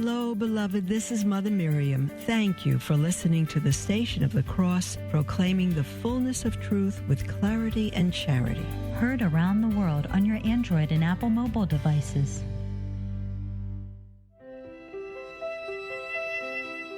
Hello, beloved. This is Mother Miriam. Thank you for listening to the Station of the Cross, proclaiming the fullness of truth with clarity and charity. Heard around the world on your Android and Apple mobile devices.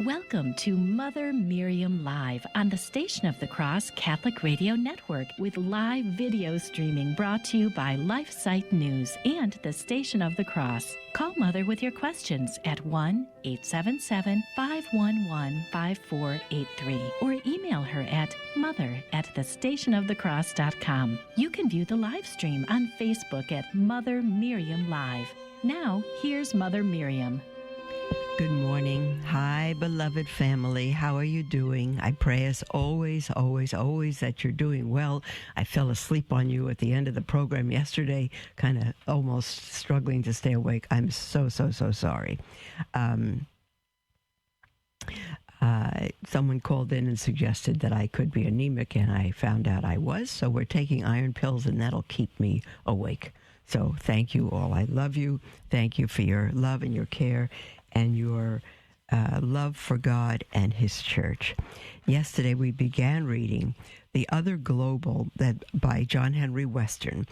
Welcome to Mother Miriam Live on the Station of the Cross Catholic Radio Network with live video streaming brought to you by LifeSite News and the Station of the Cross. Call Mother with your questions at 1-877-511-5483 or email her at mother@thestationofthecross.com. You can view the live stream on Facebook at Mother Miriam Live. Now, here's Mother Miriam. Good morning. Hi, beloved family. How are you doing? I pray as always, always, always that you're doing well. I fell asleep on you at the end of the program yesterday, kind of almost struggling to stay awake. I'm so sorry. Someone called in and suggested that I could be anemic, and I found out I was. So we're taking iron pills, and that'll keep me awake. So thank you all. I love you. Thank you for your love and your care and your love for God and His Church. Yesterday we began reading The Other Global by John Henry Western.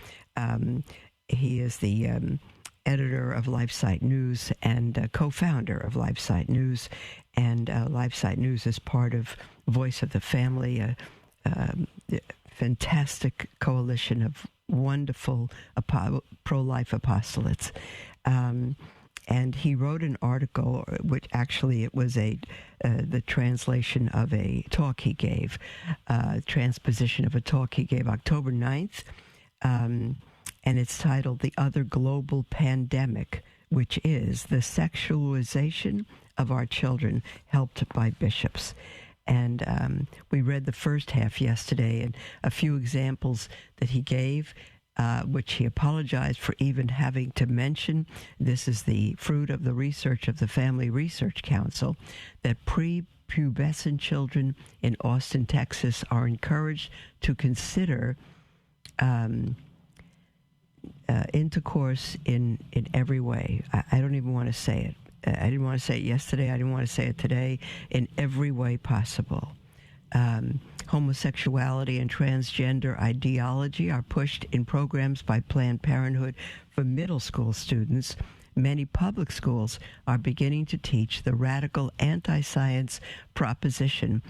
He is the editor of LifeSite News and co-founder of LifeSite News. And LifeSite News is part of Voice of the Family, a fantastic coalition of wonderful pro-life apostolates. And he wrote an article, which actually it was the translation of a talk he gave, transposition of a talk he gave October 9th, and it's titled The Other Global Pandemic, which is the sexualization of our children, helped by bishops. And we read the first half yesterday, and a few examples that he gave, which he apologized for even having to mention. This is the fruit of the research of the Family Research Council, that prepubescent children in Austin, Texas are encouraged to consider intercourse in every way. I don't even want to say it. I didn't want to say it yesterday. I didn't want to say it today. In every way possible. Homosexuality and transgender ideology are pushed in programs by Planned Parenthood for middle school students. Many public schools are beginning to teach the radical anti-science proposition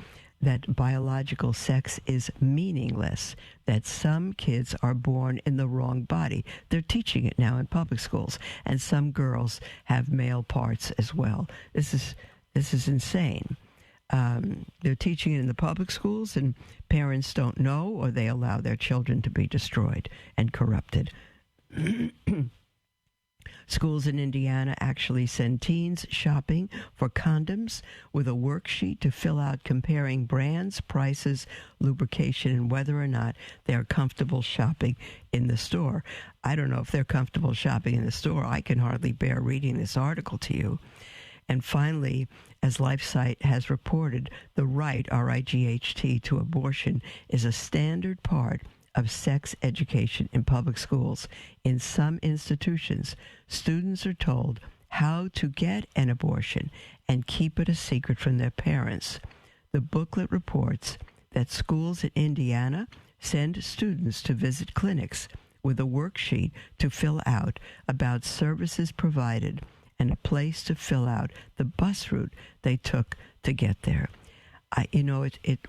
that biological sex is meaningless, that some kids are born in the wrong body. They're teaching it now in public schools, and some girls have male parts as well. This is insane. They're teaching it in the public schools, and parents don't know, or they allow their children to be destroyed and corrupted. Schools in Indiana actually send teens shopping for condoms with a worksheet to fill out comparing brands, prices, lubrication, and whether or not they're comfortable shopping in the store. I don't know if they're comfortable shopping in the store. I can hardly bear reading this article to you. And finally, as LifeSite has reported, the right, R-I-G-H-T, to abortion is a standard part of sex education in public schools. In some institutions, students are told how to get an abortion and keep it a secret from their parents. The booklet reports that schools in Indiana send students to visit clinics with a worksheet to fill out about services provided and a place to fill out the bus route they took to get there.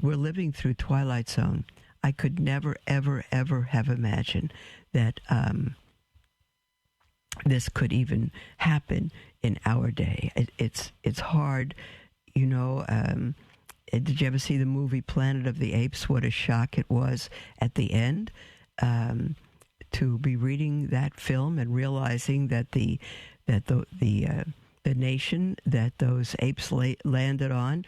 We're living through Twilight Zone. I could never, ever, ever have imagined that this could even happen in our day. It's hard, Did you ever see the movie Planet of the Apes? What a shock it was at the end to be reading that film and realizing that the nation that those apes landed on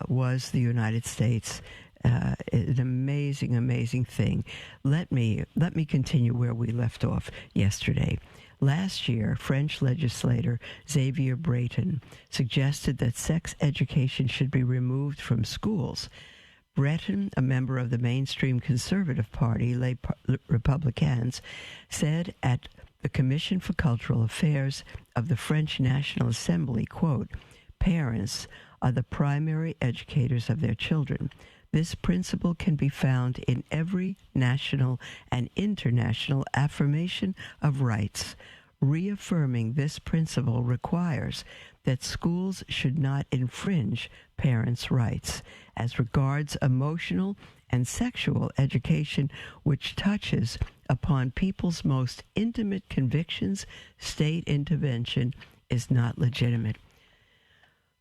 was the United States. An amazing, amazing thing. Let me continue where we left off yesterday. Last year, French legislator Xavier Breton suggested that sex education should be removed from schools. Breton, a member of the mainstream conservative party, Les Republicans, said at The Commission for Cultural Affairs of the French National Assembly, quote, "Parents are the primary educators of their children. This principle can be found in every national and international affirmation of rights. Reaffirming this principle requires that schools should not infringe parents' rights. As regards emotional and sexual education, which touches upon people's most intimate convictions, state intervention is not legitimate."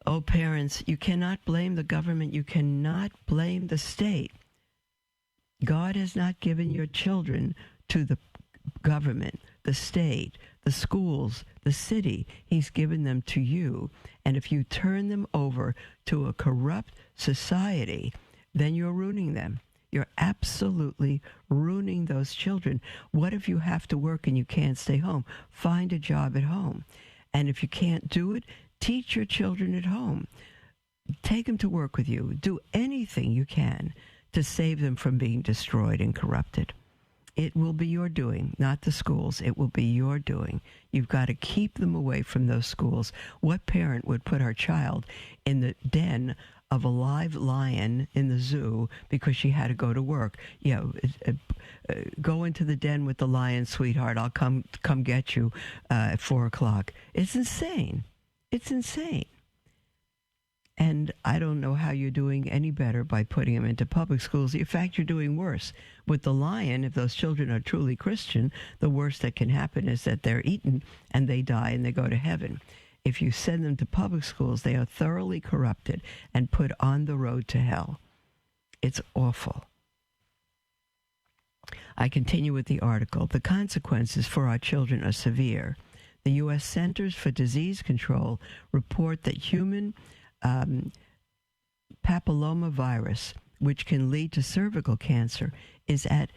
Oh, parents, you cannot blame the government. You cannot blame the state. God has not given your children to the government, the state, the schools, the city. He's given them to you. And if you turn them over to a corrupt society, then you're ruining them. You're absolutely ruining those children. What if you have to work and you can't stay home? Find a job at home. And if you can't do it, teach your children at home. Take them to work with you. Do anything you can to save them from being destroyed and corrupted. It will be your doing, not the schools. It will be your doing. You've got to keep them away from those schools. What parent would put our child in the den of a live lion in the zoo because she had to go to work? Go into the den with the lion, sweetheart. I'll come get you at 4 o'clock. It's insane. It's insane. And I don't know how you're doing any better by putting them into public schools. In fact, you're doing worse. With the lion, if those children are truly Christian, the worst that can happen is that they're eaten and they die and they go to heaven. If you send them to public schools, they are thoroughly corrupted and put on the road to hell. It's awful. I continue with the article. The consequences for our children are severe. The U.S. Centers for Disease Control report that human papillomavirus, which can lead to cervical cancer, is at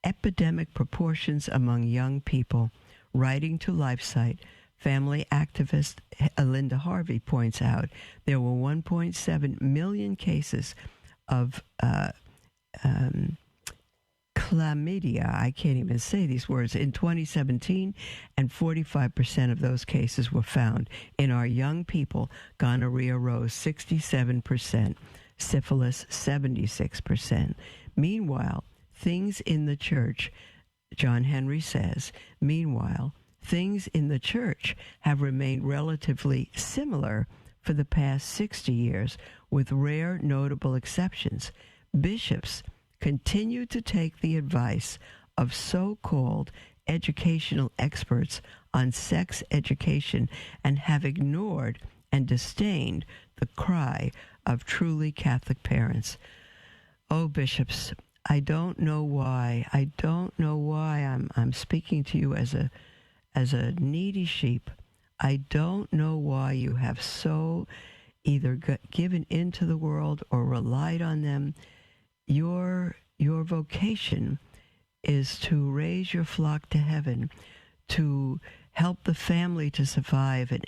epidemic proportions among young people. Writing to LifeSite, family activist Linda Harvey points out there were 1.7 million cases of chlamydia, I can't even say these words, in 2017, and 45% of those cases were found in our young people. Gonorrhea rose 67%, syphilis 76%. Meanwhile, things in the church, John Henry says, things in the church have remained relatively similar for the past 60 years, with rare notable exceptions. Bishops continue to take the advice of so-called educational experts on sex education and have ignored and disdained the cry of truly Catholic parents. Oh, bishops, I don't know why. I'm speaking to you as a needy sheep. I don't know why you have so either given into the world or relied on them. Your vocation is to raise your flock to heaven, to help the family to survive and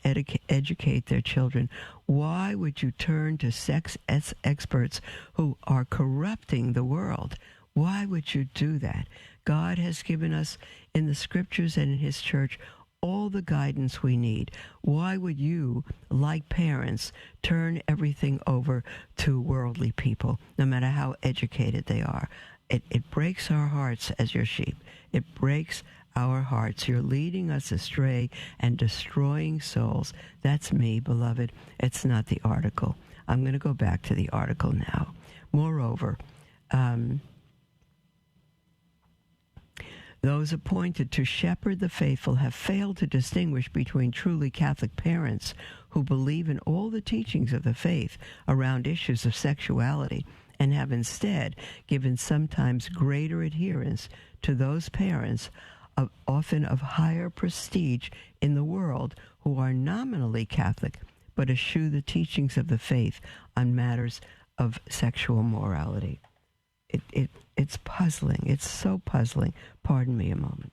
educate their children. Why would you turn to sex experts who are corrupting the world? Why would you do that? God has given us in the scriptures and in his church all the guidance we need. Why would you, like parents, turn everything over to worldly people, no matter how educated they are? It breaks our hearts as your sheep. It breaks our hearts. You're leading us astray and destroying souls. That's me, beloved. It's not the article. I'm going to go back to the article now. Moreover, those appointed to shepherd the faithful have failed to distinguish between truly Catholic parents who believe in all the teachings of the faith around issues of sexuality and have instead given sometimes greater adherence to those parents often of higher prestige in the world who are nominally Catholic but eschew the teachings of the faith on matters of sexual morality. It's puzzling. It's so puzzling. Pardon me a moment.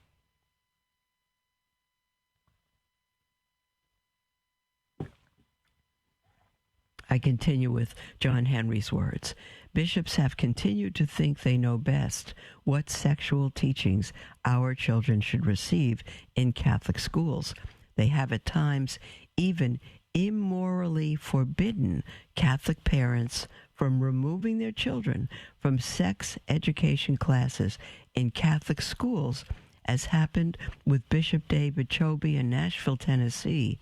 I continue with John Henry's words. Bishops have continued to think they know best what sexual teachings our children should receive in Catholic schools. They have at times even immorally forbidden Catholic parents from removing their children from sex education classes in Catholic schools, as happened with Bishop David Chobe in Nashville, Tennessee.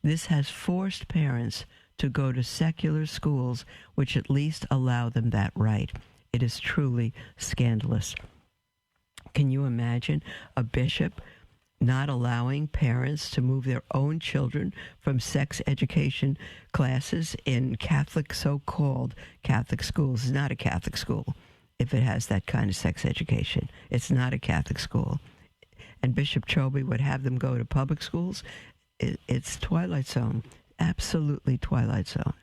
This has forced parents to go to secular schools, which at least allow them that right. It is truly scandalous. Can you imagine a bishop not allowing parents to move their own children from sex education classes in Catholic, so-called Catholic schools? It's not a Catholic school if it has that kind of sex education. It's not a Catholic school. And Bishop Chobe would have them go to public schools. It's Twilight Zone. Absolutely Twilight Zone.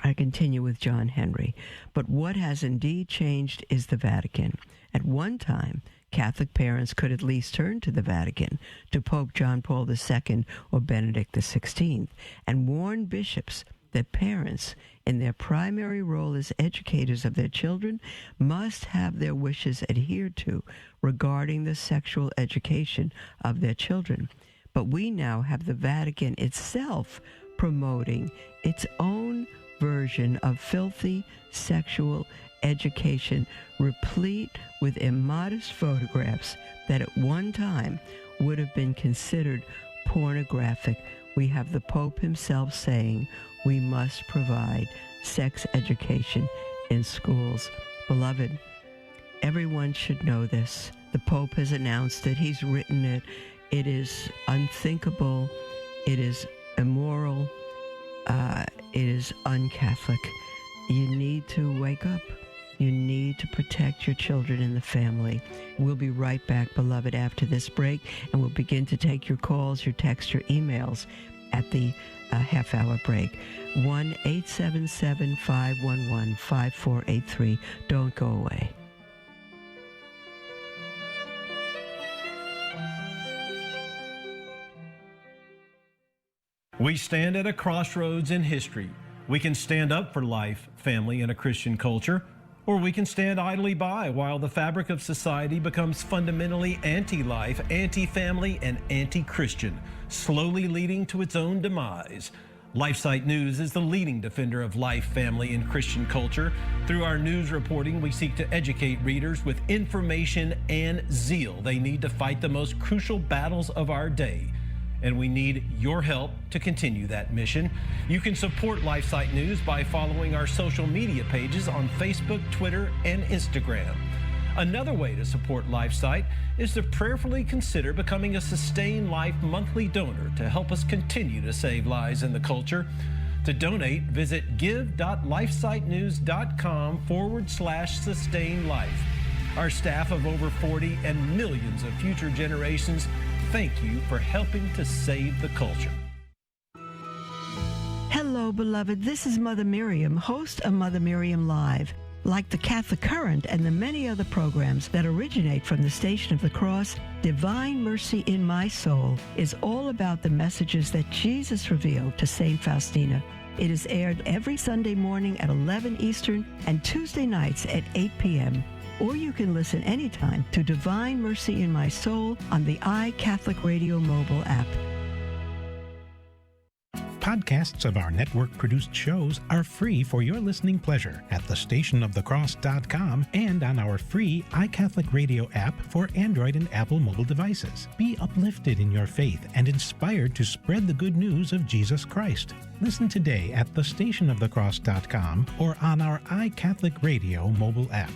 I continue with John Henry. But what has indeed changed is the Vatican. At one time, Catholic parents could at least turn to the Vatican, to Pope John Paul II or Benedict XVI, and warn bishops that parents, in their primary role as educators of their children, must have their wishes adhered to regarding the sexual education of their children. But we now have the Vatican itself promoting its own version of filthy sexual education, replete with immodest photographs that at one time would have been considered pornographic. We have the Pope himself saying we must provide sex education in schools. Beloved, everyone should know this. The Pope has announced it. He's written it. It is unthinkable. It is immoral. It is un-Catholic. You need to wake up. You need to protect your children and the family. We'll be right back, beloved, after this break, and we'll begin to take your calls, your texts, your emails at the half-hour break. 1-877-511-5483. Don't go away. We stand at a crossroads in history. We can stand up for life, family, and a Christian culture, or we can stand idly by while the fabric of society becomes fundamentally anti-life, anti-family, and anti-Christian, slowly leading to its own demise. LifeSite News is the leading defender of life, family, and Christian culture. Through our news reporting, we seek to educate readers with information and zeal they need to fight the most crucial battles of our day. And we need your help to continue that mission. You can support LifeSite News by following our social media pages on Facebook, Twitter, and Instagram. Another way to support LifeSite is to prayerfully consider becoming a Sustain Life monthly donor to help us continue to save lives in the culture. To donate, visit give.lifesitenews.com/sustain life. Our staff of over 40 and millions of future generations, thank you for helping to save the culture. Hello, beloved. This is Mother Miriam, host of Mother Miriam Live. Like the Catholic Current and the many other programs that originate from the Station of the Cross, Divine Mercy in My Soul is all about the messages that Jesus revealed to St. Faustina. It is aired every Sunday morning at 11 Eastern and Tuesday nights at 8 p.m. Or you can listen anytime to Divine Mercy in My Soul on the iCatholic Radio mobile app. Podcasts of our network-produced shows are free for your listening pleasure at thestationofthecross.com and on our free iCatholic Radio app for Android and Apple mobile devices. Be uplifted in your faith and inspired to spread the good news of Jesus Christ. Listen today at thestationofthecross.com or on our iCatholic Radio mobile app.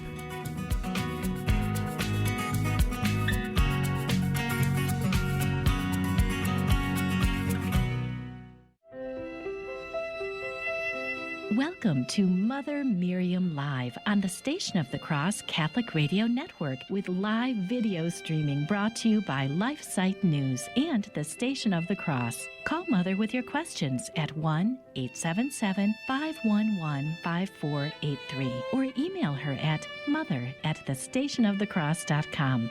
Welcome to Mother Miriam Live on the Station of the Cross Catholic Radio Network with live video streaming brought to you by LifeSite News and the Station of the Cross. Call Mother with your questions at 1-877-511-5483 or email her at mother@thestationofthecross.com.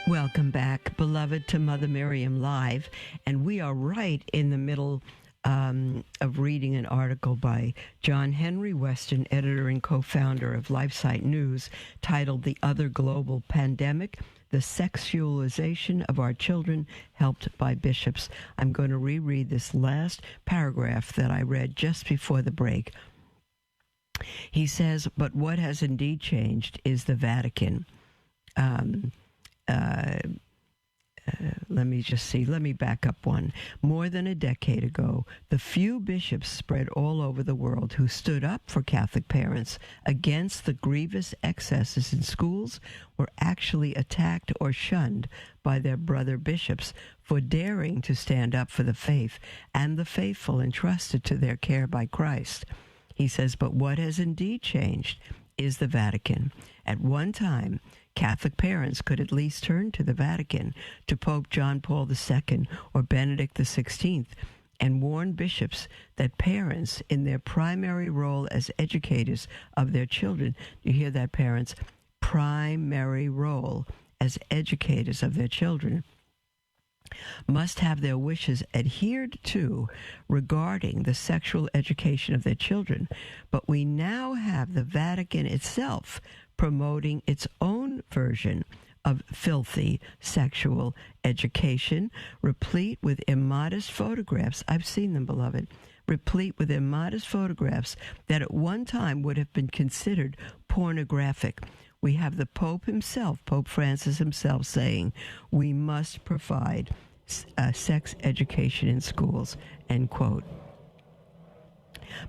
Welcome back, beloved, to Mother Miriam Live, and we are right in the middle of reading an article by John Henry Weston, editor and co-founder of LifeSite News, titled "The Other Global Pandemic: The Sexualization of Our Children, Helped by Bishops." I'm going to reread this last paragraph that I read just before the break. He says, "But what has indeed changed is the Vatican." Let me back up one. More than a decade ago, the few bishops spread all over the world who stood up for Catholic parents against the grievous excesses in schools were actually attacked or shunned by their brother bishops for daring to stand up for the faith and the faithful entrusted to their care by Christ. He says, but what has indeed changed is the Vatican. At one time, Catholic parents could at least turn to the Vatican, to Pope John Paul II or Benedict XVI, and warn bishops that parents, in their primary role as educators of their children, you hear that, parents? Primary role as educators of their children, must have their wishes adhered to regarding the sexual education of their children. But we now have the Vatican itself promoting its own version of filthy sexual education, replete with immodest photographs. I've seen them, beloved. Replete with immodest photographs that at one time would have been considered pornographic. We have the Pope himself, Pope Francis himself, saying we must provide sex education in schools, end quote.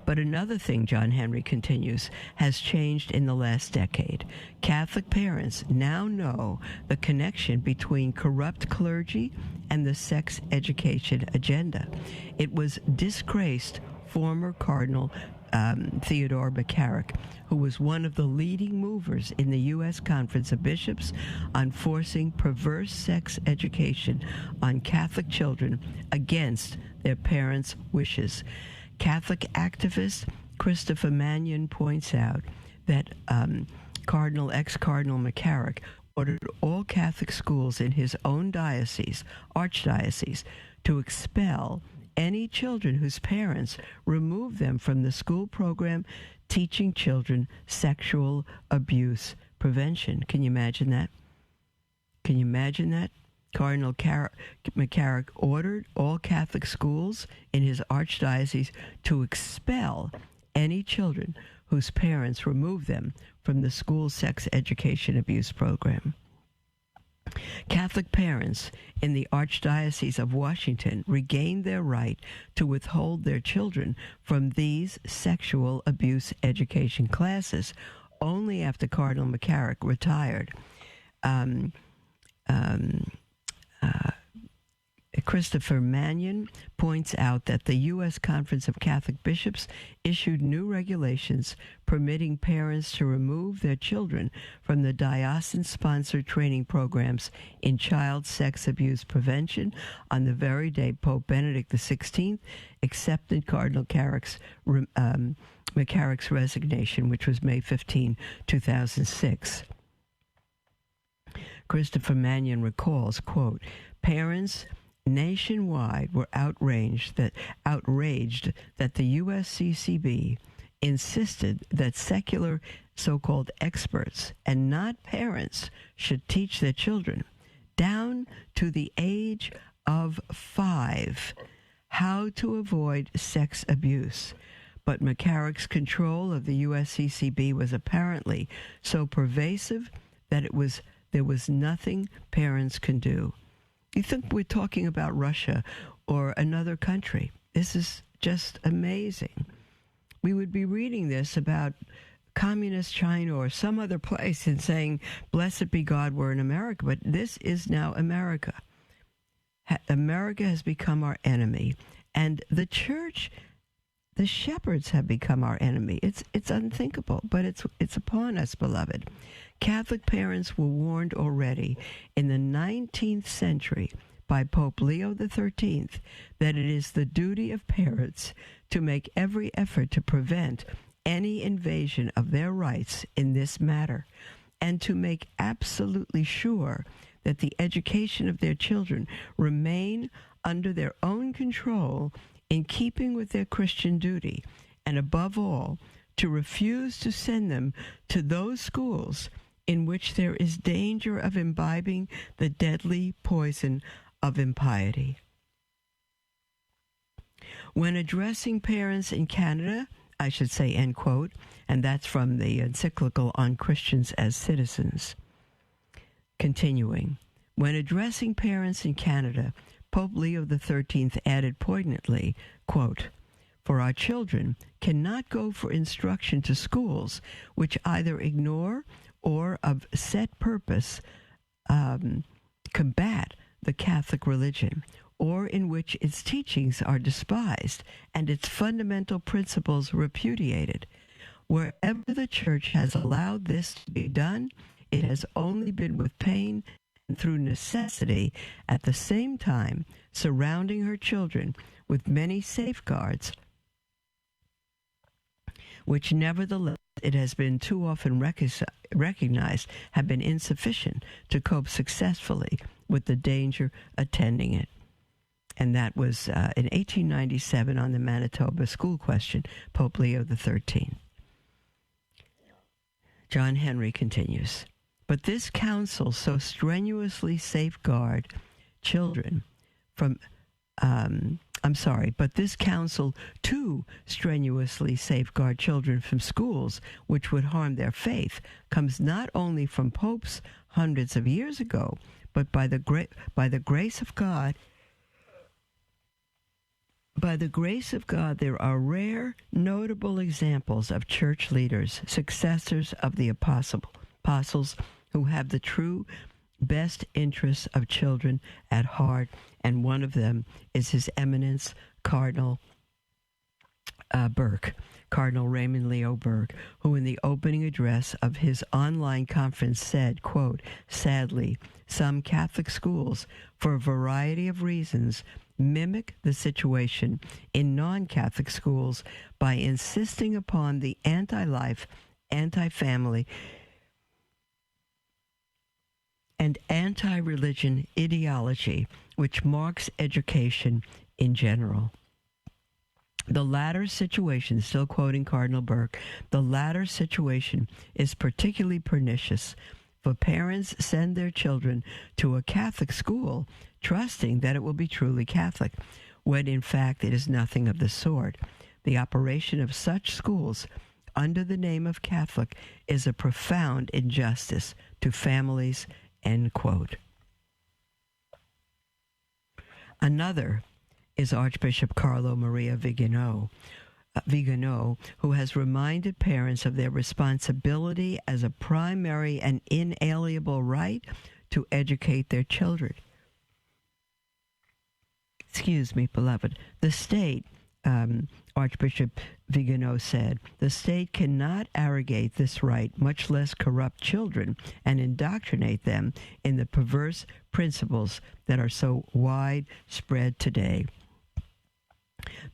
But another thing, John Henry continues, has changed in the last decade. Catholic parents now know the connection between corrupt clergy and the sex education agenda. It was disgraced former Cardinal Theodore McCarrick, who was one of the leading movers in the U.S. Conference of Bishops on forcing perverse sex education on Catholic children against their parents' wishes. Catholic activist Christopher Mannion points out that ex-Cardinal McCarrick ordered all Catholic schools in his own diocese, archdiocese, to expel any children whose parents removed them from the school program teaching children sexual abuse prevention. Can you imagine that? Can you imagine that? Cardinal McCarrick ordered all Catholic schools in his archdiocese to expel any children whose parents removed them from the school sex education abuse program. Catholic parents in the Archdiocese of Washington regained their right to withhold their children from these sexual abuse education classes only after Cardinal McCarrick retired. Christopher Mannion points out that the U.S. Conference of Catholic Bishops issued new regulations permitting parents to remove their children from the diocesan-sponsored training programs in child sex abuse prevention on the very day Pope Benedict XVI accepted Cardinal McCarrick's resignation, which was May 15, 2006. Christopher Mannion recalls, quote, parents nationwide were outraged that the USCCB insisted that secular so-called experts and not parents should teach their children down to the age of 5 how to avoid sex abuse. But McCarrick's control of the USCCB was apparently so pervasive that there was nothing parents can do. You think we're talking about Russia or another country? This is just amazing. We would be reading this about communist China or some other place and saying, blessed be God, we're in America. But this is now America. America has become our enemy. And the church, the shepherds have become our enemy. It's unthinkable, but it's upon us, beloved. Catholic parents were warned already in the 19th century by Pope Leo XIII that it is the duty of parents to make every effort to prevent any invasion of their rights in this matter, and to make absolutely sure that the education of their children remain under their own control in keeping with their Christian duty, and above all, to refuse to send them to those schools in which there is danger of imbibing the deadly poison of impiety. When addressing parents in Canada, I should say, end quote, and that's from the encyclical on Christians as Citizens. Continuing, when addressing parents in Canada, Pope Leo XIII added poignantly, quote, "For our children cannot go for instruction to schools which either ignore or of set purpose combat the Catholic religion, or in which its teachings are despised and its fundamental principles repudiated. Wherever the Church has allowed this to be done, it has only been with pain and through necessity, at the same time surrounding her children with many safeguards, which nevertheless it has been too often recognized have been insufficient to cope successfully with the danger attending it." And that was in 1897 on the Manitoba school question, Pope Leo XIII. John Henry continues, "But this counsel so strenuously safeguard children from, but this counsel to strenuously safeguard children from schools which would harm their faith comes not only from popes hundreds of years ago, but by the grace of God. By the grace of God, there are rare, notable examples of church leaders, successors of the apostles, who have the true best interests of children at heart, and one of them is His Eminence Cardinal Burke, Cardinal Raymond Leo Burke, who in the opening address of his online conference said, quote, "Sadly, some Catholic schools, for a variety of reasons, mimic the situation in non-Catholic schools by insisting upon the anti-life, anti-family, and anti-religion ideology which marks education in general. The latter situation," still quoting Cardinal Burke, "the latter situation is particularly pernicious, for parents send their children to a Catholic school trusting that it will be truly Catholic, when in fact it is nothing of the sort. The operation of such schools under the name of Catholic is a profound injustice to families," end quote. Another is Archbishop Carlo Maria Vigano, who has reminded parents of their responsibility as a primary and inalienable right to educate their children. Excuse me, beloved. The state, Archbishop Vigano said, "the state cannot arrogate this right, much less corrupt children and indoctrinate them in the perverse principles that are so widespread today."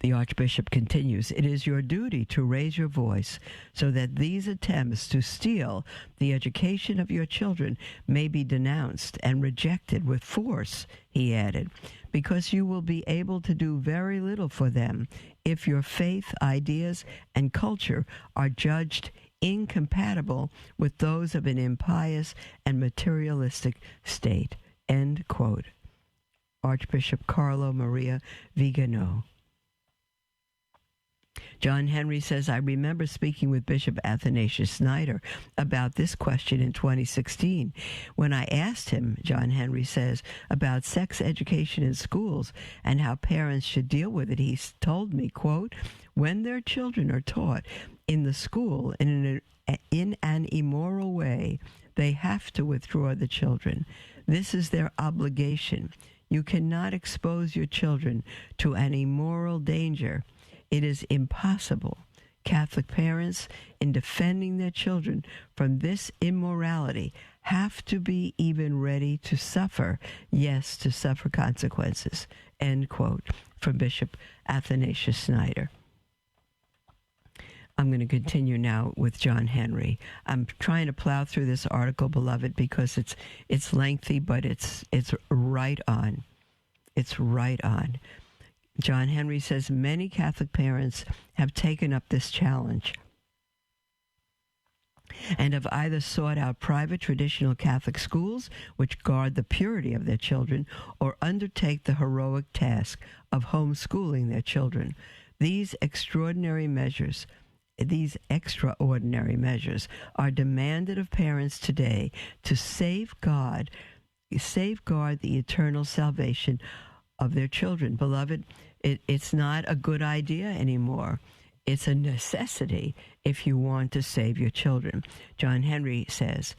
The Archbishop continues, "It is your duty to raise your voice so that these attempts to steal the education of your children may be denounced and rejected with force," he added, "because you will be able to do very little for them if your faith, ideas, and culture are judged incompatible with those of an impious and materialistic state." End quote. Archbishop Carlo Maria Vigano. John Henry says, "I remember speaking with Bishop Athanasius Snyder about this question in 2016. When I asked him," John Henry says, "about sex education in schools and how parents should deal with it, he told me, quote, when their children are taught in the school in an immoral way, they have to withdraw the children. This is their obligation. You cannot expose your children to an immoral danger. It is impossible. Catholic parents, in defending their children from this immorality, have to be even ready to suffer, yes, to suffer consequences." End quote, from Bishop Athanasius Snyder. I'm going to continue now with John Henry. I'm trying to plow through this article, beloved, because it's lengthy, but it's right on. It's right on. John Henry says many Catholic parents have taken up this challenge and have either sought out private traditional Catholic schools which guard the purity of their children or undertake the heroic task of homeschooling their children. These extraordinary measures are demanded of parents today to safeguard the eternal salvation of their children. Beloved, it's not a good idea anymore. It's a necessity if you want to save your children. John Henry says,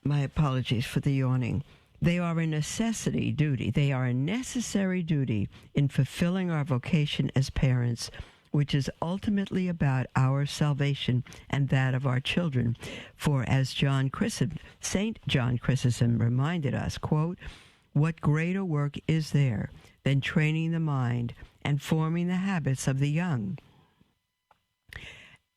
my apologies for the yawning. They are a necessary duty. They are a necessary duty in fulfilling our vocation as parents, which is ultimately about our salvation and that of our children. For as St. John Chrysostom reminded us, quote, "What greater work is there than training the mind and forming the habits of the young?"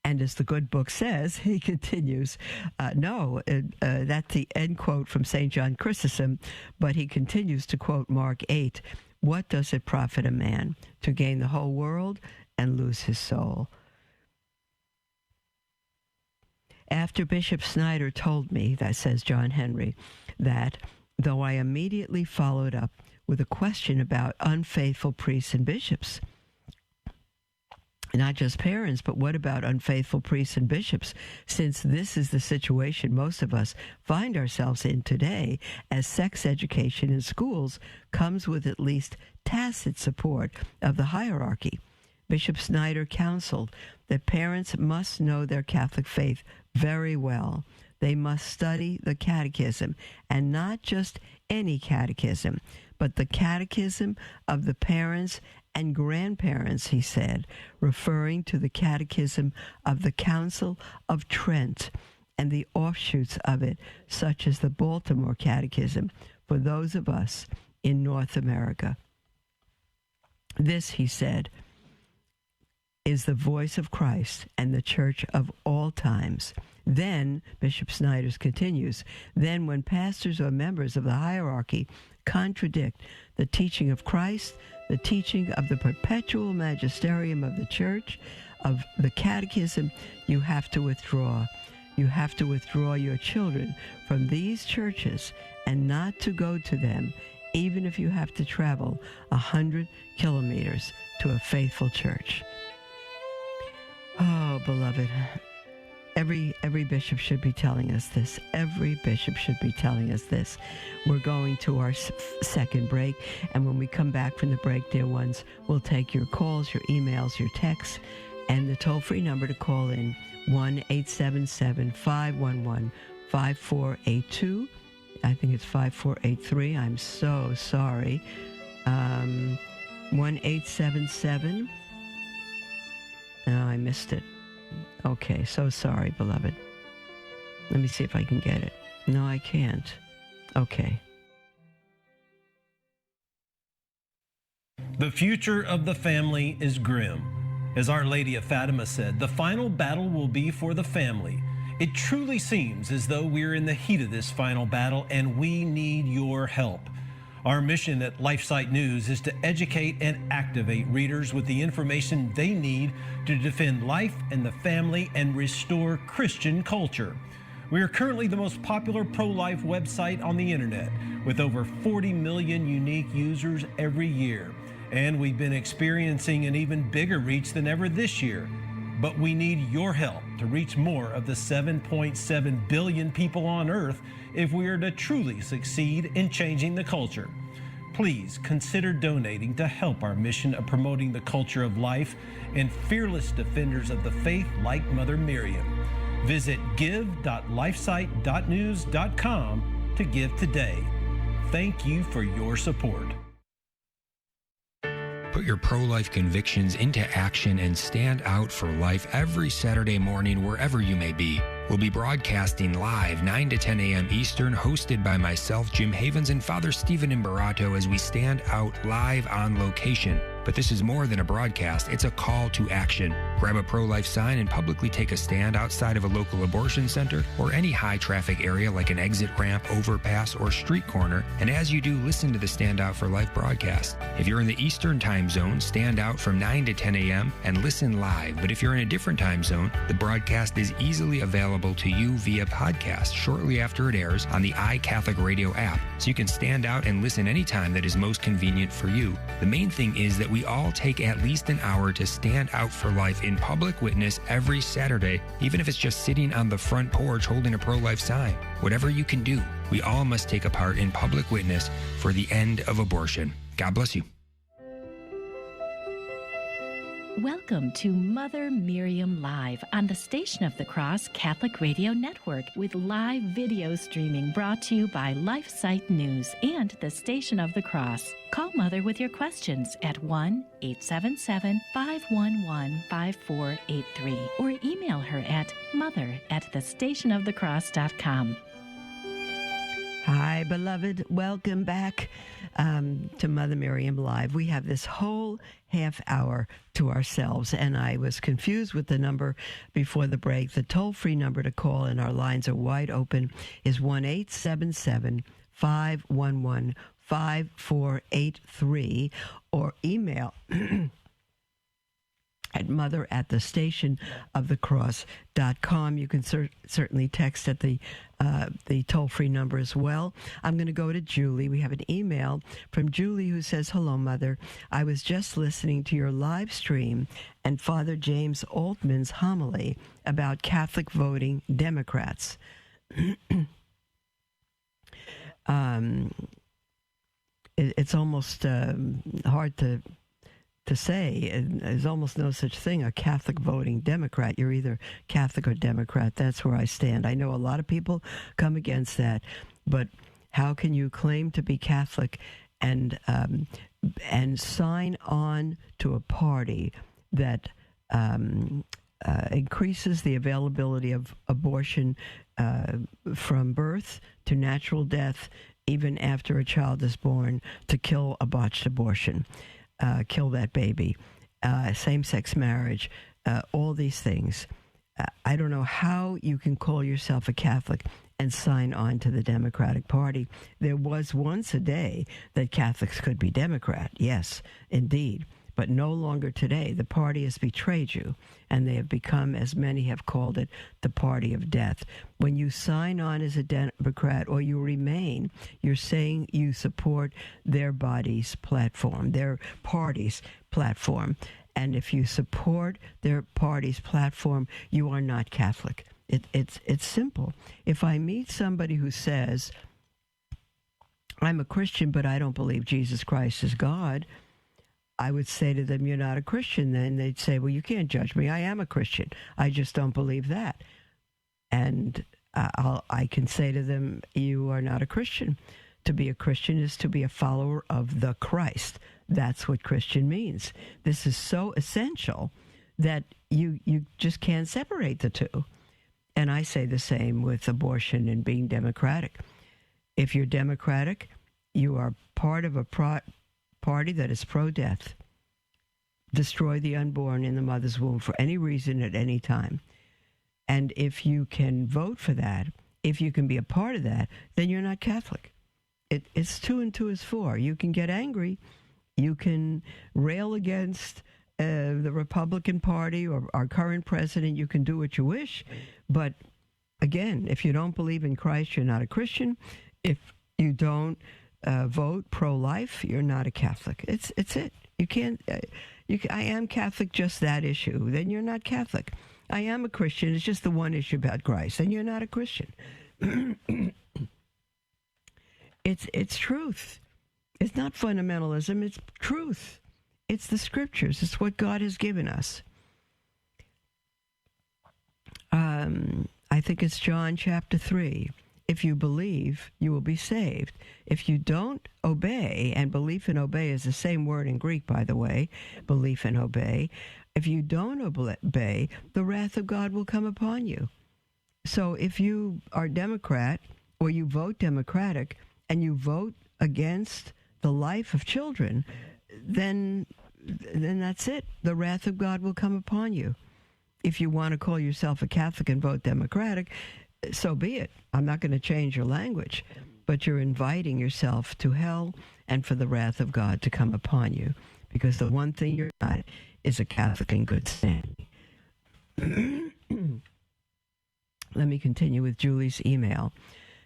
And as the good book says, he continues, that's the end quote from St. John Chrysostom, but he continues to quote Mark 8, "What does it profit a man to gain the whole world and lose his soul?" After Bishop Snyder told me, that says John Henry, that though I immediately followed up with a question about unfaithful priests and bishops, not just parents, but what about unfaithful priests and bishops, since this is the situation most of us find ourselves in today, as sex education in schools comes with at least tacit support of the hierarchy. Bishop Snyder counseled that parents must know their Catholic faith very well. They must study the catechism, and not just any catechism, but the catechism of the parents and grandparents, he said, referring to the catechism of the Council of Trent and the offshoots of it, such as the Baltimore Catechism, for those of us in North America. This, he said, is the voice of Christ and the church of all times. Then, Bishop Snyder continues, then when pastors or members of the hierarchy contradict the teaching of Christ, the teaching of the perpetual magisterium of the church, of the catechism, you have to withdraw. You have to withdraw your children from these churches and not to go to them, even if you have to travel 100 kilometers to a faithful church. Oh, beloved, every bishop should be telling us this. Every bishop should be telling us this. We're going to our second break, and when we come back from the break, dear ones, we'll take your calls, your emails, your texts, and the toll-free number to call in, 1-877-511-5482. I think it's 5483. I'm so sorry. 1-877. No, I missed it. Okay, so sorry, beloved. Let me see if I can get it. No, I can't. Okay. The future of the family is grim. As Our Lady of Fatima said, the final battle will be for the family. It truly seems as though we're in the heat of this final battle, and we need your help. Our mission at LifeSite News is to educate and activate readers with the information they need to defend life and the family and restore Christian culture. We are currently the most popular pro-life website on the internet, with over 40 million unique users every year. And we've been experiencing an even bigger reach than ever this year. But we need your help to reach more of the 7.7 billion people on Earth if we are to truly succeed in changing the culture. Please consider donating to help our mission of promoting the culture of life and fearless defenders of the faith like Mother Miriam. Visit give.lifesite.news.com to give today. Thank you for your support. Put your pro-life convictions into action and stand out for life every Saturday morning wherever you may be. will be broadcasting live 9 to 10 a.m. Eastern, hosted by myself, Jim Havens, and Father Stephen Imbarato as we stand out live on location. But this is more than a broadcast. It's a call to action. Grab a pro-life sign and publicly take a stand outside of a local abortion center or any high-traffic area like an exit ramp, overpass, or street corner. And as you do, listen to the Stand Out for Life broadcast. If you're in the Eastern time zone, stand out from 9 to 10 a.m. and listen live. But if you're in a different time zone, the broadcast is easily available to you via podcast shortly after it airs on the iCatholic Radio app. So you can stand out and listen anytime that is most convenient for you. The main thing is that we all take at least an hour to stand out for life in public witness every Saturday, even if it's just sitting on the front porch holding a pro-life sign. Whatever you can do, we all must take a part in public witness for the end of abortion. God bless you. Welcome to Mother Miriam Live on the Station of the Cross Catholic Radio Network with live video streaming brought to you by LifeSite News and the Station of the Cross. Call Mother with your questions at 1-877-511-5483 or email her at mother@thestationofthecross.com. Hi, beloved. Welcome back to Mother Miriam Live. We have this whole half hour to ourselves, and I was confused with the number before the break. The toll-free number to call, and our lines are wide open, is 1-877-511-5483, or email at mother@thestationofthecross.com. You can certainly text at the toll-free number as well. I'm going to go to Julie. We have an email from Julie who says, "Hello, Mother. I was just listening to your live stream and Father James Altman's homily about Catholic voting Democrats. It's almost hard to say. There's almost no such thing, a Catholic voting Democrat. You're either Catholic or Democrat. That's where I stand. I know a lot of people come against that, but how can you claim to be Catholic and sign on to a party that increases the availability of abortion from birth to natural death, even after a child is born, to kill a botched abortion? Kill that baby, same-sex marriage, all these things. I don't know how you can call yourself a Catholic and sign on to the Democratic Party. There was once a day that Catholics could be Democrat, yes, indeed, but no longer today. The party has betrayed you, and they have become, as many have called it, the party of death. When you sign on as a Democrat or you remain, you're saying you support their body's platform, their party's platform. And if you support their party's platform, you are not Catholic. It's simple. If I meet somebody who says, I'm a Christian, but I don't believe Jesus Christ is God, I would say to them, you're not a Christian. Then they'd say, well, you can't judge me. I am a Christian. I just don't believe that. And I can say to them, you are not a Christian. To be a Christian is to be a follower of the Christ. That's what Christian means. This is so essential that you just can't separate the two. And I say the same with abortion and being Democratic. If you're Democratic, you are part of a party that is pro-death. Destroy the unborn in the mother's womb for any reason at any time. And if you can vote for that, if you can be a part of that, then you're not Catholic. It's 2 and 2 is 4. You can get angry. You can rail against the Republican Party or our current president. You can do what you wish. But again, if you don't believe in Christ, you're not a Christian. If you don't vote pro-life, you're not a Catholic. It's it. You can't. I am Catholic, just that issue. Then you're not Catholic. I am a Christian. It's just the one issue about Christ. Then you're not a Christian. It's truth. It's not fundamentalism. It's truth. It's the scriptures. It's what God has given us. I think it's John chapter 3. If you believe, you will be saved. If you don't obey, and belief and obey is the same word in Greek, by the way, belief and obey. If you don't obey, the wrath of God will come upon you. So if you are Democrat or you vote Democratic and you vote against the life of children, then that's it. The wrath of God will come upon you. If you want to call yourself a Catholic and vote Democratic, so be it. I'm not going to change your language, but you're inviting yourself to hell and for the wrath of God to come upon you, because the one thing you're not is a Catholic in good standing. Let me continue with Julie's email.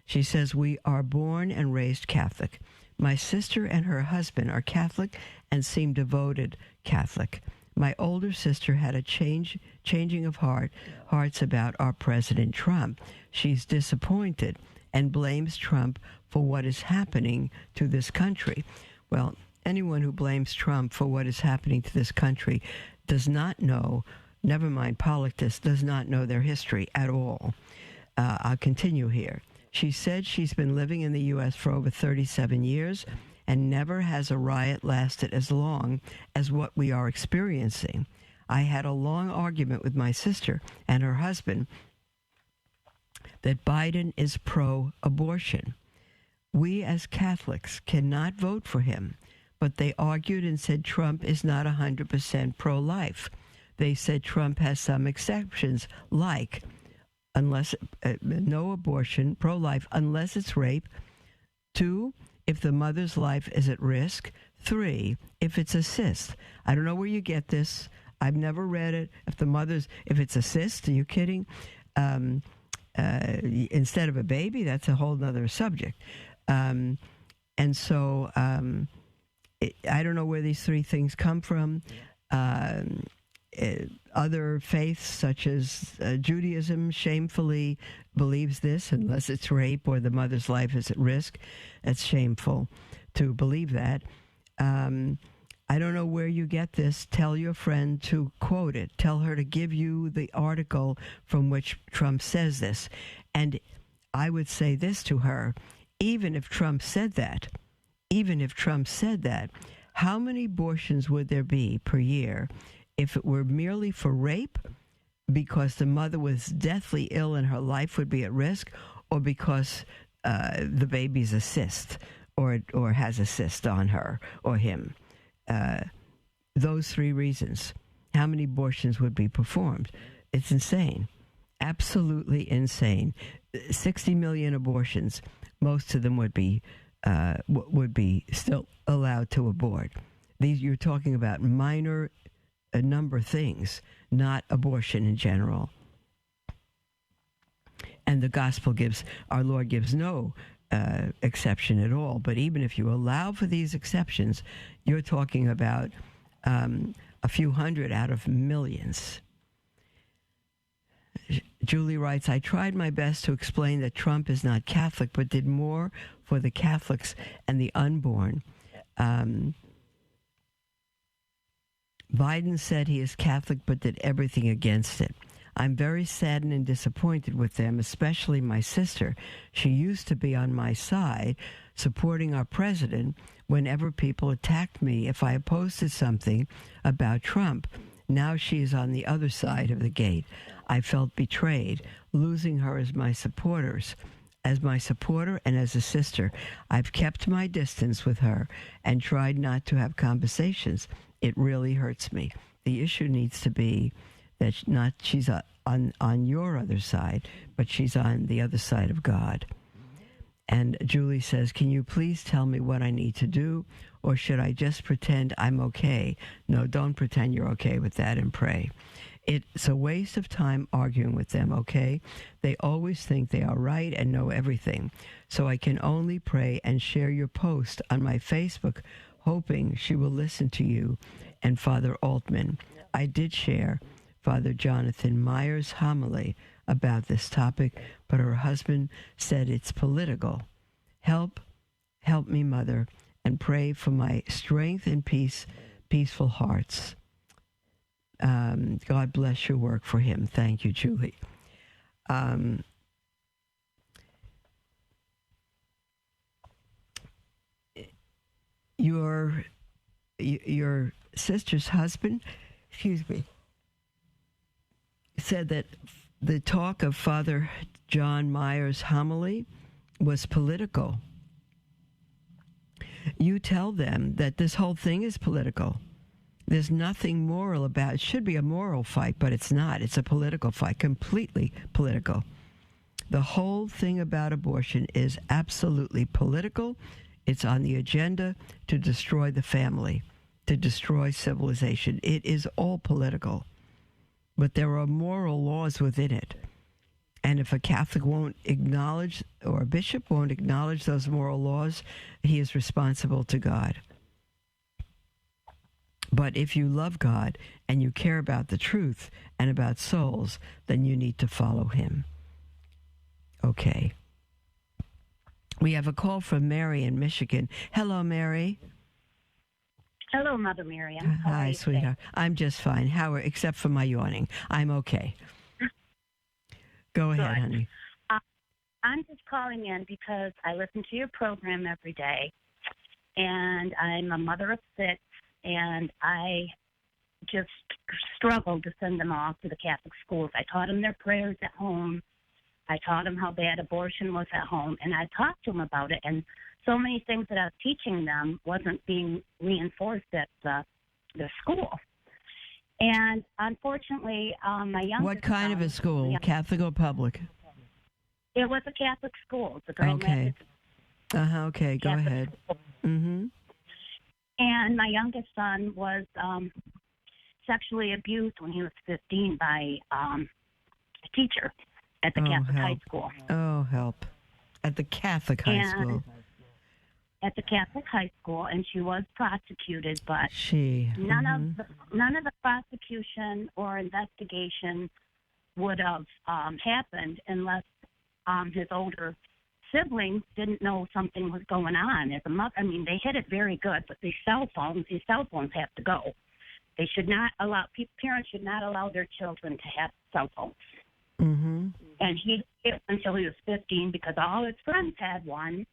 She says, we are born and raised Catholic. My sister and her husband are Catholic and seem devoted Catholic. My older sister had a changing of hearts about our President Trump. She's disappointed and blames Trump for what is happening to this country. Well, anyone who blames Trump for what is happening to this country does not know, never mind politics, does not know their history at all. I'll continue here. She said she's been living in the U.S. for over 37 years and never has a riot lasted as long as what we are experiencing. I had a long argument with my sister and her husband that Biden is pro-abortion. We as Catholics cannot vote for him, but they argued and said Trump is not 100% pro-life. They said Trump has some exceptions, like unless no abortion, pro-life, unless it's rape. 2, if the mother's life is at risk. 3, if it's a cyst. I don't know where you get this. I've never read it. If it's a cyst, are you kidding? Instead of a baby, that's a whole nother subject. And so I don't know where these 3 things come from. Other faiths, such as Judaism, shamefully believes this, unless it's rape or the mother's life is at risk. It's shameful to believe that. I don't know where you get this. Tell your friend to quote it. Tell her to give you the article from which Trump says this. And I would say this to her, even if Trump said that, how many abortions would there be per year if it were merely for rape, because the mother was deathly ill and her life would be at risk, or because the baby's a cyst or has a cyst on her or him? Those 3 reasons. How many abortions would be performed? It's insane. Absolutely insane. 60 million abortions. Most of them would be still allowed to abort. These, you're talking about minor number of things, not abortion in general. And the gospel our Lord gives no exception at all. But even if you allow for these exceptions, you're talking about a few hundred out of millions. Julie writes, I tried my best to explain that Trump is not Catholic, but did more for the Catholics and the unborn. Biden said he is Catholic, but did everything against it. I'm very saddened and disappointed with them, especially my sister. She used to be on my side, supporting our president whenever people attacked me if I posted something about Trump. Now she is on the other side of the gate. I felt betrayed, losing her as my supporter and as a sister. I've kept my distance with her and tried not to have conversations. It really hurts me. The issue needs to be that she's on your other side, but she's on the other side of God. And Julie says, can you please tell me what I need to do, or should I just pretend I'm okay? No, don't pretend you're okay with that, and pray. It's a waste of time arguing with them, okay? They always think they are right and know everything. So I can only pray and share your post on my Facebook, hoping she will listen to you and Father Altman. I did share Father Jonathan Meyer's homily about this topic, but her husband said it's political. Help me, Mother, and pray for my strength and peaceful hearts. God bless your work for him. Thank you, Julie. Your sister's husband, said that the talk of Father John Meyer's homily was political. You tell them that this whole thing is political. There's nothing moral about it. It should be a moral fight, but it's not. It's a political fight, completely political. The whole thing about abortion is absolutely political. It's on the agenda to destroy the family, to destroy civilization. It is all political. But there are moral laws within it. And if a Catholic won't acknowledge, or a bishop won't acknowledge those moral laws, he is responsible to God. But if you love God and you care about the truth and about souls, then you need to follow him. Okay. We have a call from Mary in Michigan. Hello, Mary. Hello, Mother Miriam. Hi, sweetheart. I'm just fine. Except for my yawning. I'm okay. Go ahead, Good. honey. I'm just calling in because I listen to your program every day, and I'm a mother of 6, and I just struggled to send them off to the Catholic schools. I taught them their prayers at home. I taught them how bad abortion was at home, and I talked to them about it, and so many things that I was teaching them wasn't being reinforced at the school. And unfortunately, my youngest What kind of a school? Yeah, Catholic or public? it was a Catholic school. It's a Grand Okay. Rapids Okay, go Catholic ahead. school. Mm-hmm. And my youngest son was sexually abused when he was 15 by a teacher at the Catholic high help. school. Oh, help. At the Catholic high And- school. At the Catholic high school, and she was prosecuted, but none Mm-hmm. of the prosecution or investigation would have happened unless his older siblings didn't know something was going on. As a mother, I mean, they hid it very good, but these cell phones have to go. They should not allow parents should not allow their children to have cell phones. Mm-hmm. And he did it until he was 15 because all his friends had one.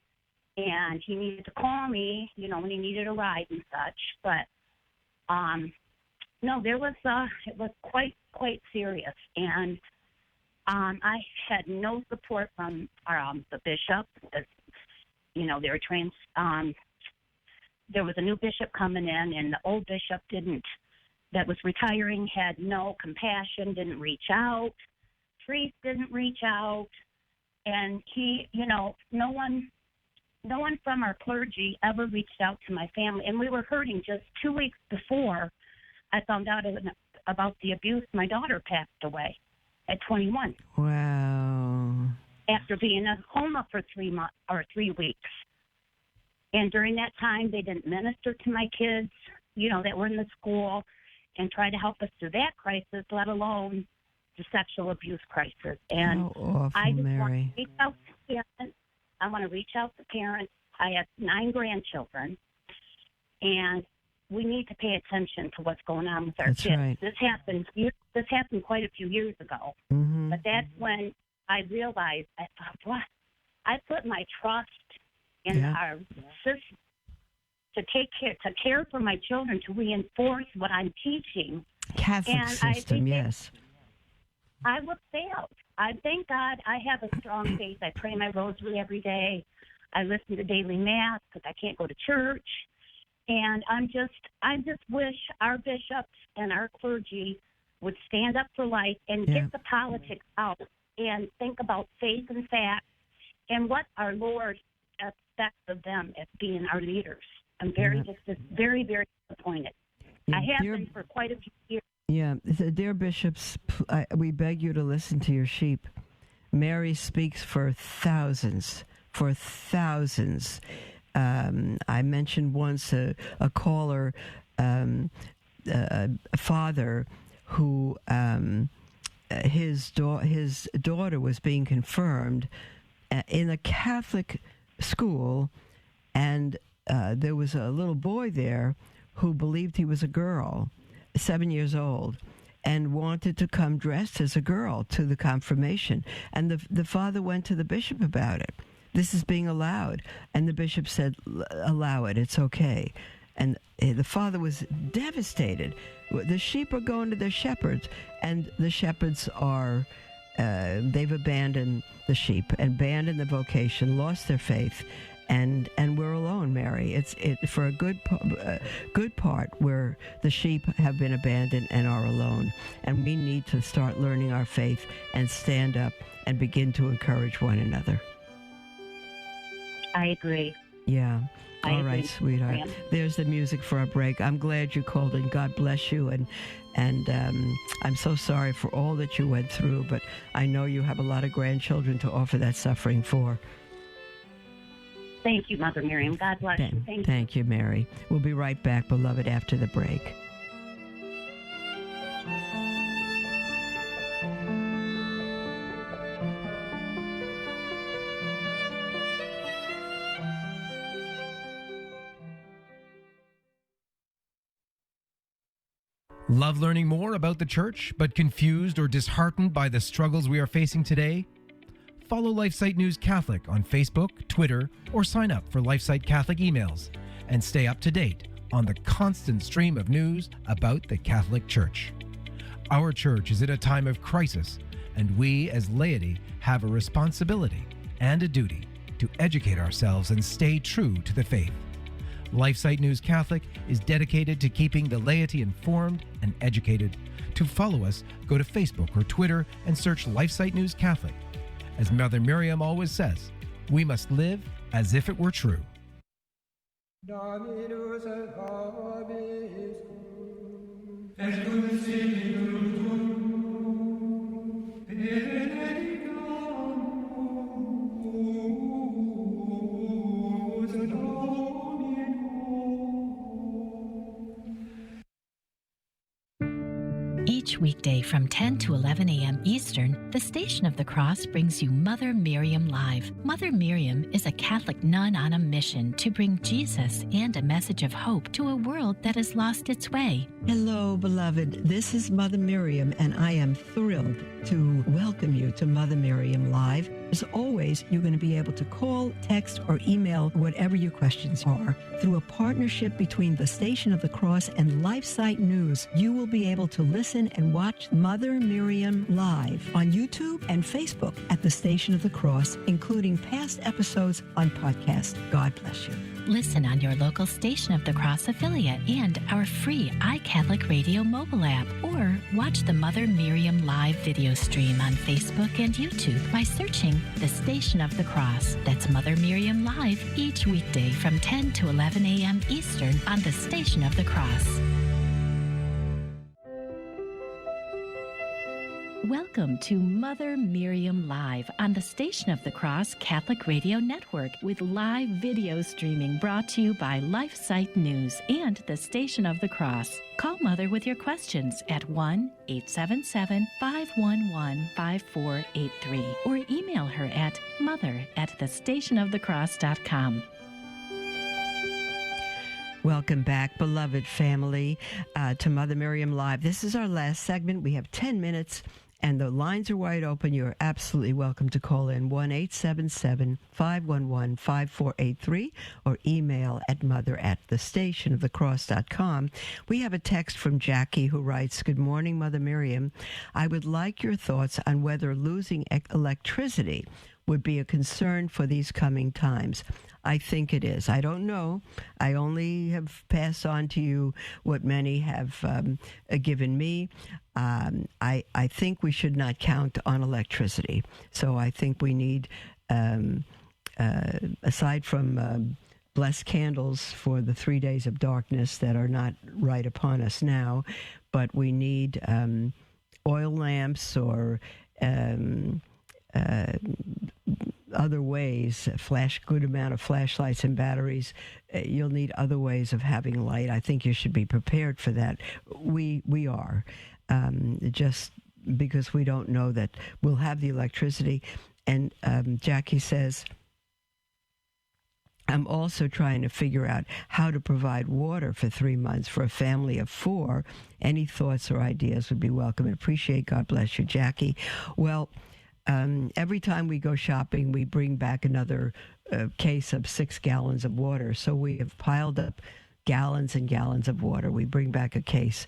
And he needed to call me, when he needed a ride and such. But no, it was quite serious. And I had no support from the bishop. They were there was a new bishop coming in, and the old bishop that was retiring had no compassion, didn't reach out. Priest didn't reach out. And no one from our clergy ever reached out to my family, and we were hurting. Just 2 weeks before I found out about the abuse, my daughter passed away at 21. Wow. After being in a coma for 3 weeks. And during that time, they didn't minister to my kids, that were in the school, and try to help us through that crisis, let alone the sexual abuse crisis. And How awful, I just Mary. want to reach out to parents. I want to reach out to parents. I have 9 grandchildren, and we need to pay attention to what's going on with our That's kids. right. This happened quite a few years ago, Mm-hmm. but that's when I realized, I thought, what? I put my trust in Yeah. our system to care for my children, to reinforce what I'm teaching. Catholic And I system, think yes. I would fail. I thank God I have a strong faith. I pray my rosary every day. I listen to daily mass because I can't go to church. And I just wish our bishops and our clergy would stand up for life and Yeah. get the politics out and think about faith and fact and what our Lord expects of them as being our leaders. I'm very very disappointed. Yeah, I have dear- been for quite a few years. Yeah, dear bishops, we beg you to listen to your sheep. Mary speaks for thousands. I mentioned once a caller, a father who his daughter was being confirmed in a Catholic school, and there was a little boy there who believed he was a girl, 7 years old, and wanted to come dressed as a girl to the confirmation. And the father went to the bishop about it. This is being allowed. And the bishop said, allow it, it's okay. And the father was devastated. The sheep are going to their shepherds, and the shepherds are they've abandoned the sheep, abandoned the vocation, lost their faith, and we're alone, Mary. It's for a good part where the sheep have been abandoned and are alone, and we need to start learning our faith and stand up and begin to encourage one another. I agree. Yeah. All agree, right, sweetheart. Miriam. There's the music for our break. I'm glad you called, and God bless you. And I'm so sorry for all that you went through, but I know you have a lot of grandchildren to offer that suffering for. Thank you, Mother Miriam. God bless you. Thank you. Thank you, Mary. We'll be right back, beloved, after the break. Love learning more about the church, but confused or disheartened by the struggles we are facing today? Follow LifeSite News Catholic on Facebook, Twitter, or sign up for LifeSite Catholic emails and stay up to date on the constant stream of news about the Catholic Church. Our church is in a time of crisis, and we as laity have a responsibility and a duty to educate ourselves and stay true to the faith. LifeSite News Catholic is dedicated to keeping the laity informed and educated. To follow us, go to Facebook or Twitter and search LifeSite News Catholic. As Mother Miriam always says, we must live as if it were true. Each weekday from 10 to 11 a.m. Eastern, the Station of the Cross brings you Mother Miriam Live. Mother Miriam is a Catholic nun on a mission to bring Jesus and a message of hope to a world that has lost its way. Hello, beloved. This is Mother Miriam, and I am thrilled to welcome you to Mother Miriam Live. As always, you're going to be able to call, text, or email whatever your questions are. Through a partnership between the Station of the Cross and LifeSite News, you will be able to listen and watch Mother Miriam Live on YouTube and Facebook at the Station of the Cross, including past episodes on podcast. God bless you. Listen on your local Station of the Cross affiliate and our free iCatholic Radio mobile app, or watch the Mother Miriam live video stream on Facebook and YouTube by searching the Station of the Cross. That's Mother Miriam Live each weekday from 10 to 11 a.m. Eastern on the Station of the Cross. Welcome to Mother Miriam Live on the Station of the Cross Catholic Radio Network, with live video streaming brought to you by LifeSite News and the Station of the Cross. Call Mother with your questions at 1-877-511-5483 or email her at mother@thestationofthecross.com. Welcome back, beloved family, to Mother Miriam Live. This is our last segment. We have 10 minutes. And the lines are wide open. You're absolutely welcome to call in 1-877-511-5483 or email at mother@thestationofthecross.com. We have a text from Jackie who writes, "Good morning, Mother Miriam. I would like your thoughts on whether losing electricity would be a concern for these coming times. I think it is. I don't know. I only have passed on to you what many have given me. I think we should not count on electricity. So I think we need, aside from blessed candles for the 3 days of darkness that are not right upon us now, but we need oil lamps or other ways, good amount of flashlights and batteries. You'll need other ways of having light. I think you should be prepared for that. We are, just because we don't know that we'll have the electricity. And Jackie says, I'm also trying to figure out how to provide water for 3 months for a family of 4. Any thoughts or ideas would be welcome and appreciate. God bless you, Jackie. Well, every time we go shopping, we bring back another case of 6 gallons of water. So we have piled up gallons and gallons of water. We bring back a case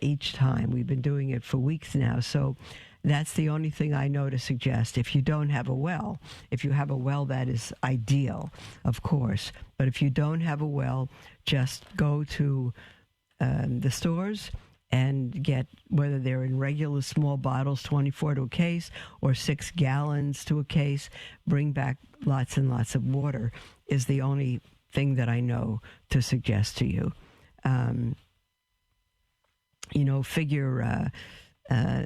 each time. We've been doing it for weeks now. So That's the only thing I know to suggest. If you don't have a well, if you have a well, that is ideal, of course. But if you don't have a well, just go to the stores and get, whether they're in regular small bottles, 24 to a case, or 6 gallons to a case, bring back lots and lots of water is the only thing that I know to suggest to you. Figure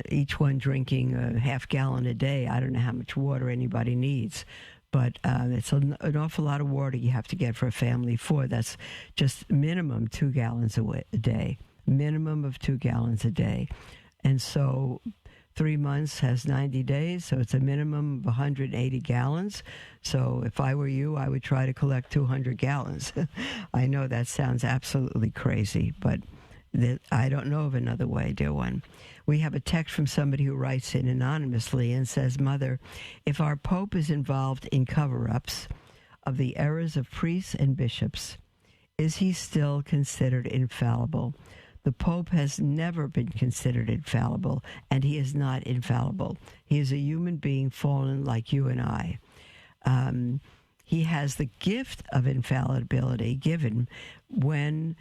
each one drinking a half gallon a day. I don't know how much water anybody needs, but it's an awful lot of water you have to get for a family of 4. That's just minimum 2 gallons a day, minimum of 2 gallons a day. And so 3 months has 90 days, so it's a minimum of 180 gallons. So if I were you, I would try to collect 200 gallons. I know that sounds absolutely crazy, but I don't know of another way, dear one. We have a text from somebody who writes in anonymously and says, Mother, if our Pope is involved in cover-ups of the errors of priests and bishops, is he still considered infallible? The Pope has never been considered infallible, and he is not infallible. He is a human being fallen like you and I. He has the gift of infallibility given when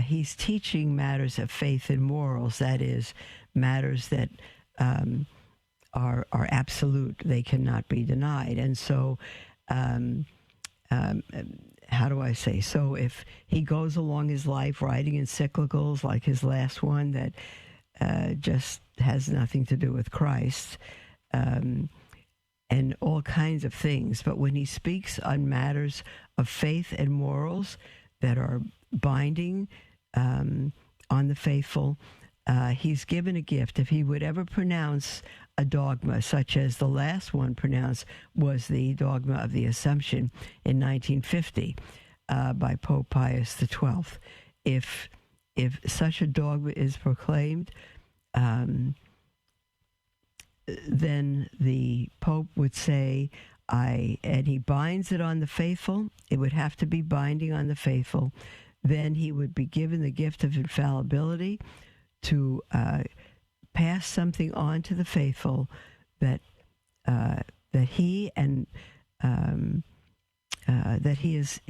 he's teaching matters of faith and morals, that is, matters that are absolute. They cannot be denied. And so, how do I say? So if he goes along his life writing encyclicals like his last one that just has nothing to do with Christ, and all kinds of things, but when he speaks on matters of faith and morals that are binding on the faithful, he's given a gift. If he would ever pronounce a dogma, such as the last one pronounced was the dogma of the Assumption in 1950 by Pope Pius XII, if such a dogma is proclaimed, then the Pope would say, and he binds it on the faithful. It would have to be binding on the faithful. Then he would be given the gift of infallibility to pass something on to the faithful that he and that he is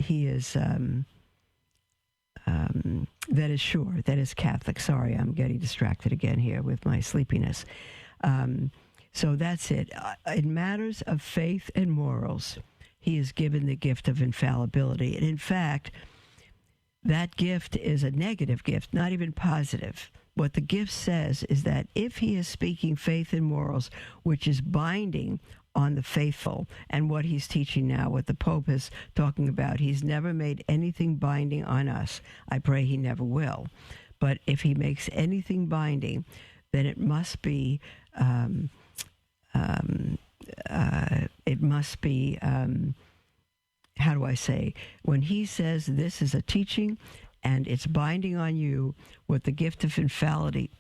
that is sure, that is Catholic. Sorry, I'm getting distracted again here with my sleepiness. So that's it. In matters of faith and morals, he is given the gift of infallibility. And in fact, that gift is a negative gift, not even positive. What the gift says is that if he is speaking faith and morals, which is binding on the faithful, and what he's teaching now, what the Pope is talking about, he's never made anything binding on us. I pray he never will. But if he makes anything binding, then it must be how do I say, when he says this is a teaching and it's binding on you, what the gift of infallibility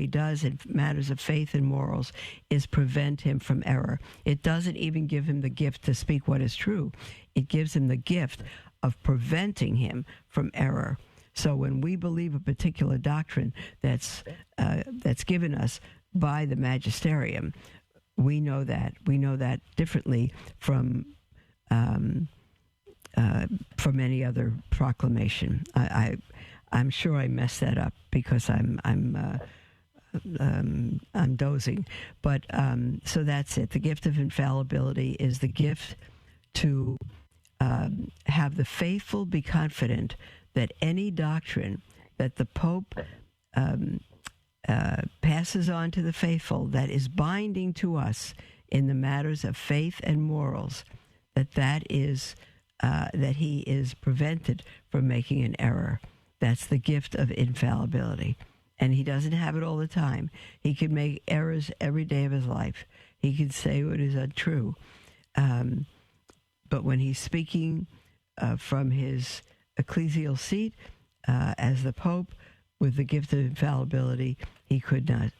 does in matters of faith and morals is prevent him from error. It doesn't even give him the gift to speak what is true. It gives him the gift of preventing him from error. So when we believe a particular doctrine that's given us by the magisterium, we know that differently from any other proclamation. I'm sure I messed that up because I'm dozing, but so that's it. The gift of infallibility is the gift to have the faithful be confident that any doctrine that the Pope passes on to the faithful that is binding to us in the matters of faith and morals, that he is prevented from making an error. That's the gift of infallibility. And he doesn't have it all the time. He could make errors every day of his life. He could say what is untrue. But when he's speaking from his ecclesial seat as the Pope with the gift of infallibility, he could not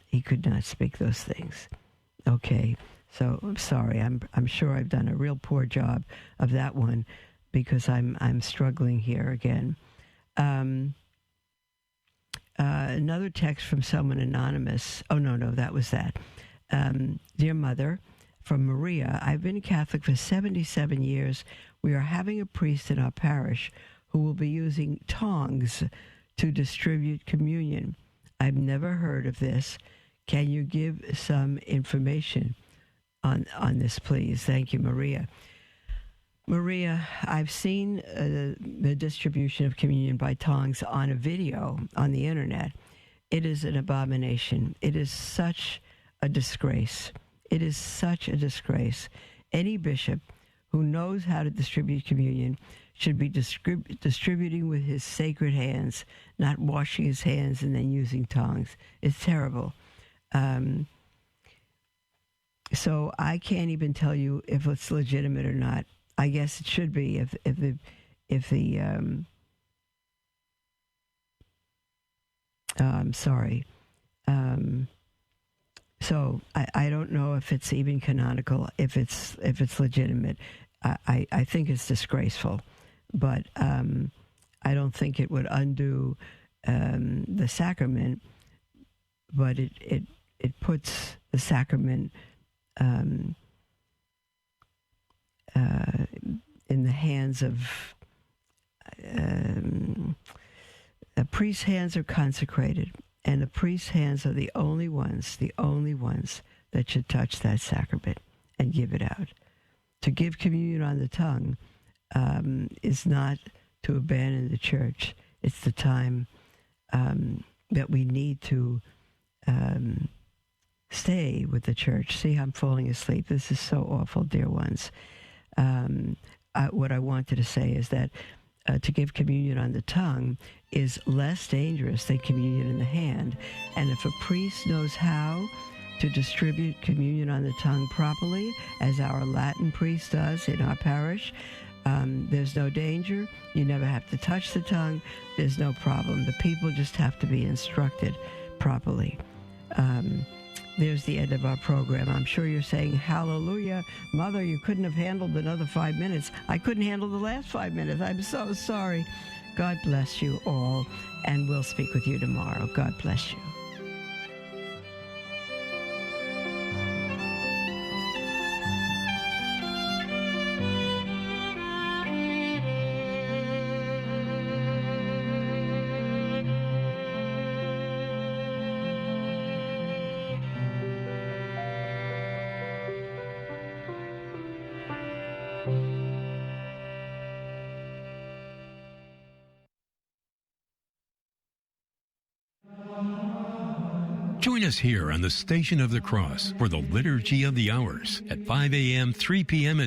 speak those things. Okay, so I'm sorry. I'm sure I've done a real poor job of that one because I'm struggling here again. Another text from someone anonymous. Oh, no, that was that. Dear Mother, from Maria, I've been Catholic for 77 years. We are having a priest in our parish who will be using tongs to distribute communion. I've never heard of this. Can you give some information on this, please? Thank you, Maria. Maria, I've seen the distribution of communion by tongs on a video on the internet. It is an abomination. It is such a disgrace. It is such a disgrace. Any bishop who knows how to distribute communion should be distributing with his sacred hands, not washing his hands and then using tongs. It's terrible. So I can't even tell you if it's legitimate or not. I guess it should be I'm sorry. So I don't know if it's even canonical, if it's legitimate. I think it's disgraceful, but I don't think it would undo the sacrament. But it puts the sacrament in the hands of the priest's hands are consecrated, and the priest's hands are the only ones that should touch that sacrament and give it out. To give communion on the tongue is not to abandon the church. It's the time that we need to stay with the church. See, I'm falling asleep. This is so awful, dear ones. What I wanted to say is that to give communion on the tongue is less dangerous than communion in the hand. And if a priest knows how to distribute communion on the tongue properly, as our Latin priest does in our parish, there's no danger. You never have to touch the tongue. There's no problem. The people just have to be instructed properly. There's the end of our program. I'm sure you're saying, hallelujah. Mother, you couldn't have handled another 5 minutes. I couldn't handle the last 5 minutes. I'm so sorry. God bless you all, and we'll speak with you tomorrow. God bless you. Join us here on the Station of the Cross for the Liturgy of the Hours at 5 a.m., 3 p.m., and